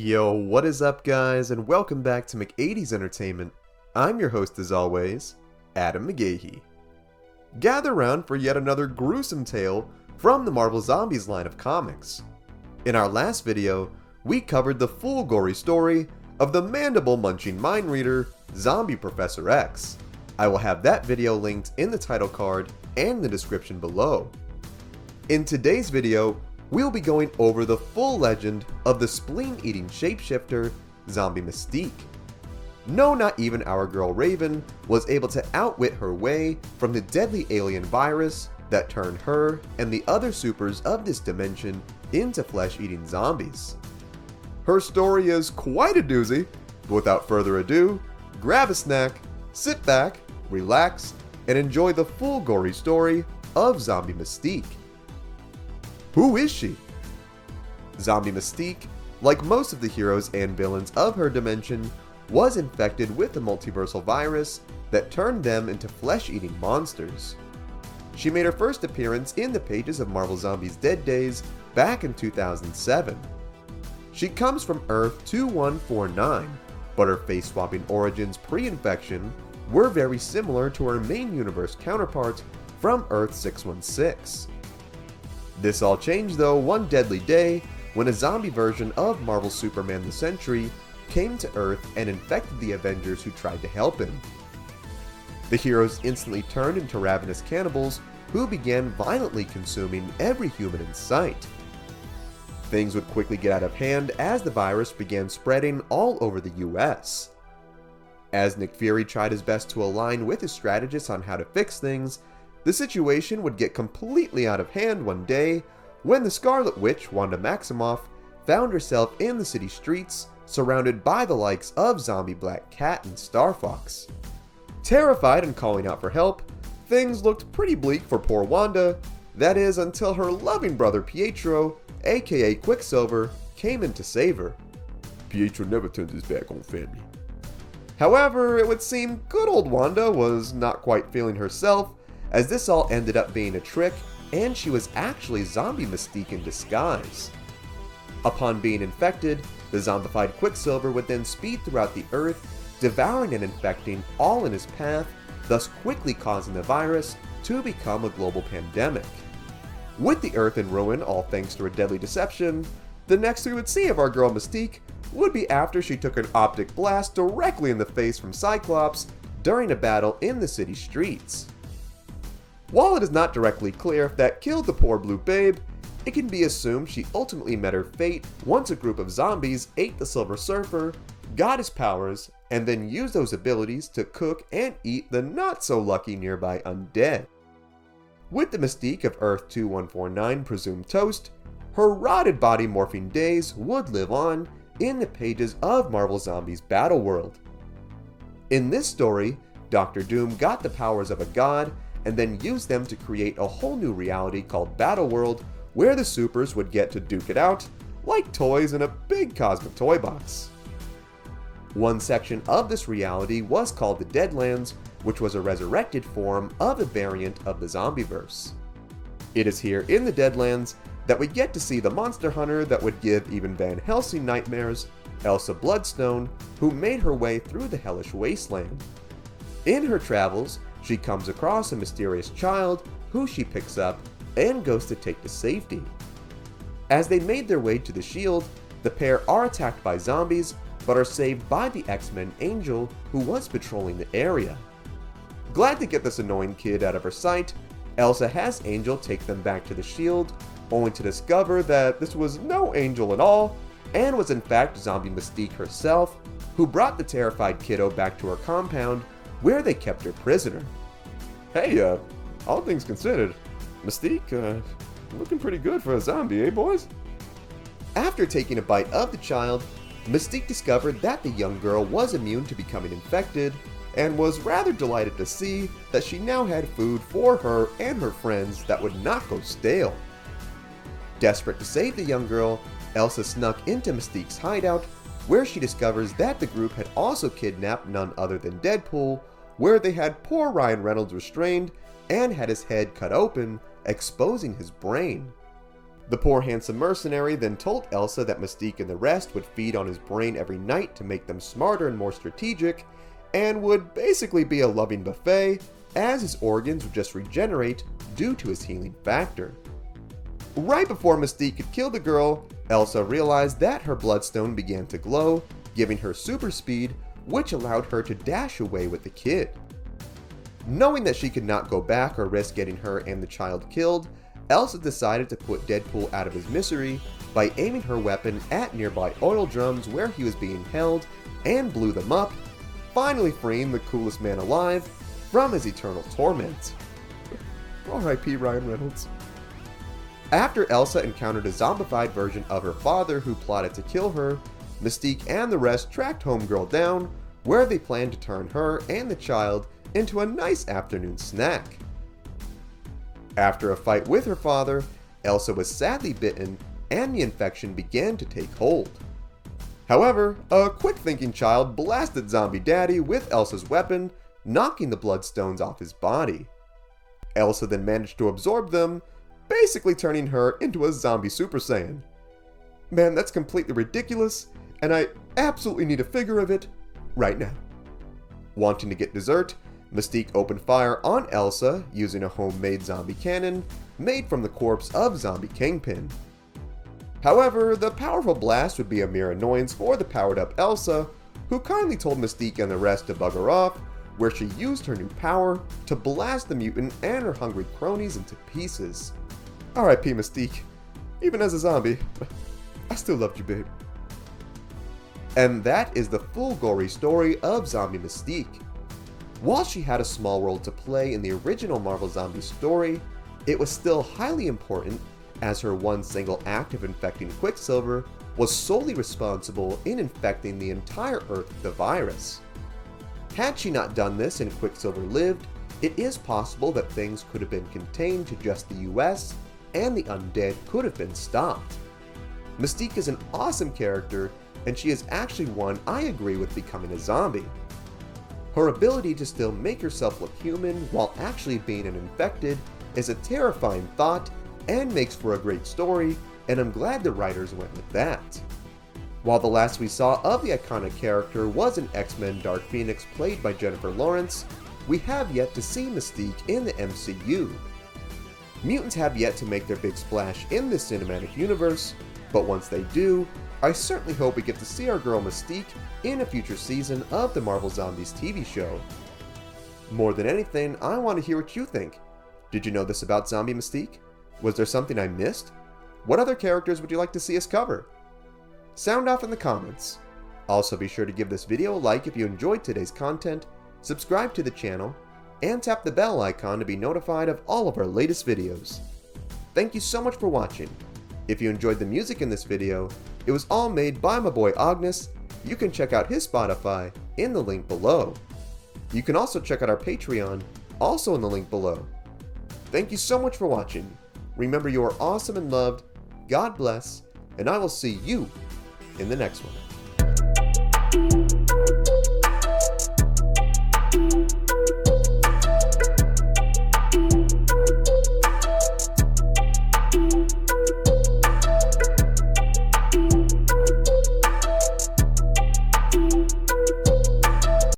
Yo, what is up guys, and welcome back to McAdee's Entertainment. I'm your host as always, Adam McGahee. Gather round for yet another gruesome tale from the Marvel Zombies line of comics. In our last video, we covered the full gory story of the mandible-munching mind reader, Zombie Professor X. I will have that video linked in the title card and the description below. In today's video, we'll be going over the full legend of the spleen-eating shapeshifter, Zombie Mystique. No, not even our girl Raven was able to outwit her way from the deadly alien virus that turned her and the other supers of this dimension into flesh-eating zombies. Her story is quite a doozy, but without further ado, grab a snack, sit back, relax, and enjoy the full gory story of Zombie Mystique. Who is she? Zombie Mystique, like most of the heroes and villains of her dimension, was infected with the multiversal virus that turned them into flesh-eating monsters. She made her first appearance in the pages of Marvel Zombies' Dead Days back in 2007. She comes from Earth 2149, but her face-swapping origins pre-infection were very similar to her main universe counterpart from Earth 616. This all changed though one deadly day when a zombie version of Marvel's Superman the Sentry came to Earth and infected the Avengers who tried to help him. The heroes instantly turned into ravenous cannibals who began violently consuming every human in sight. Things would quickly get out of hand as the virus began spreading all over the US. As Nick Fury tried his best to align with his strategists on how to fix things, the situation would get completely out of hand one day when the Scarlet Witch, Wanda Maximoff, found herself in the city streets surrounded by the likes of Zombie Black Cat and Star Fox. Terrified and calling out for help, things looked pretty bleak for poor Wanda, that is until her loving brother Pietro, aka Quicksilver, came in to save her. Pietro never turns his back on family. However, it would seem good old Wanda was not quite feeling herself, as this all ended up being a trick, and she was actually Zombie Mystique in disguise. Upon being infected, the zombified Quicksilver would then speed throughout the Earth, devouring and infecting all in his path, thus quickly causing the virus to become a global pandemic. With the Earth in ruin, all thanks to her deadly deception, the next we would see of our girl Mystique would be after she took an optic blast directly in the face from Cyclops during a battle in the city streets. While it is not directly clear if that killed the poor blue babe, it can be assumed she ultimately met her fate once a group of zombies ate the Silver Surfer, got his powers, and then used those abilities to cook and eat the not-so-lucky nearby undead. With the Mystique of Earth 2149 presumed toast, her rotted body morphing days would live on in the pages of Marvel Zombies Battleworld. In this story, Doctor Doom got the powers of a god and then used them to create a whole new reality called Battleworld, where the supers would get to duke it out like toys in a big cosmic toy box. One section of this reality was called the Deadlands, which was a resurrected form of a variant of the Zombieverse. It is here in the Deadlands that we get to see the monster hunter that would give even Van Helsing nightmares, Elsa Bloodstone, who made her way through the hellish wasteland. In her travels, she comes across a mysterious child who she picks up and goes to take to safety. As they made their way to the Shield, the pair are attacked by zombies but are saved by the X-Men Angel who was patrolling the area. Glad to get this annoying kid out of her sight, Elsa has Angel take them back to the Shield, only to discover that this was no angel at all and was in fact Zombie Mystique herself, who brought the terrified kiddo back to her compound where they kept her prisoner. Hey, all things considered, Mystique, looking pretty good for a zombie, eh boys? After taking a bite of the child, Mystique discovered that the young girl was immune to becoming infected, and was rather delighted to see that she now had food for her and her friends that would not go stale. Desperate to save the young girl, Elsa snuck into Mystique's hideout, where she discovers that the group had also kidnapped none other than Deadpool, where they had poor Ryan Reynolds restrained and had his head cut open, exposing his brain. The poor handsome mercenary then told Elsa that Mystique and the rest would feed on his brain every night to make them smarter and more strategic, and would basically be a loving buffet, as his organs would just regenerate due to his healing factor. Right before Mystique could kill the girl, Elsa realized that her bloodstone began to glow, giving her super speed, which allowed her to dash away with the kid. Knowing that she could not go back or risk getting her and the child killed, Elsa decided to put Deadpool out of his misery by aiming her weapon at nearby oil drums where he was being held and blew them up, finally freeing the coolest man alive from his eternal torment. R.I.P. Ryan Reynolds. After Elsa encountered a zombified version of her father who plotted to kill her, Mystique and the rest tracked Homegirl down, where they planned to turn her and the child into a nice afternoon snack. After a fight with her father, Elsa was sadly bitten and the infection began to take hold. However, a quick-thinking child blasted Zombie Daddy with Elsa's weapon, knocking the bloodstones off his body. Elsa then managed to absorb them, basically turning her into a zombie Super Saiyan. Man, that's completely ridiculous, and I absolutely need a figure of it right now. Wanting to get dessert, Mystique opened fire on Elsa using a homemade zombie cannon made from the corpse of Zombie Kingpin. However, the powerful blast would be a mere annoyance for the powered-up Elsa, who kindly told Mystique and the rest to bugger off, where she used her new power to blast the mutant and her hungry cronies into pieces. R.I.P. Mystique. Even as a zombie, I still loved you, babe. And that is the full gory story of Zombie Mystique. While she had a small role to play in the original Marvel Zombie story, it was still highly important as her one single act of infecting Quicksilver was solely responsible in infecting the entire Earth with the virus. Had she not done this and Quicksilver lived, it is possible that things could have been contained to just the US and the undead could have been stopped. Mystique is an awesome character, and she is actually one I agree with becoming a zombie. Her ability to still make herself look human while actually being an infected is a terrifying thought and makes for a great story, and I'm glad the writers went with that. While the last we saw of the iconic character was in X-Men Dark Phoenix played by Jennifer Lawrence, we have yet to see Mystique in the MCU. Mutants have yet to make their big splash in this cinematic universe, but once they do, I certainly hope we get to see our girl Mystique in a future season of the Marvel Zombies TV show. More than anything, I want to hear what you think. Did you know this about Zombie Mystique? Was there something I missed? What other characters would you like to see us cover? Sound off in the comments. Also be sure to give this video a like if you enjoyed today's content, subscribe to the channel, and tap the bell icon to be notified of all of our latest videos. Thank you so much for watching. If you enjoyed the music in this video, it was all made by my boy Ognihs. You can check out his Spotify in the link below. You can also check out our Patreon, also in the link below. Thank you so much for watching. Remember, you are awesome and loved. God bless, and I will see you in the next one.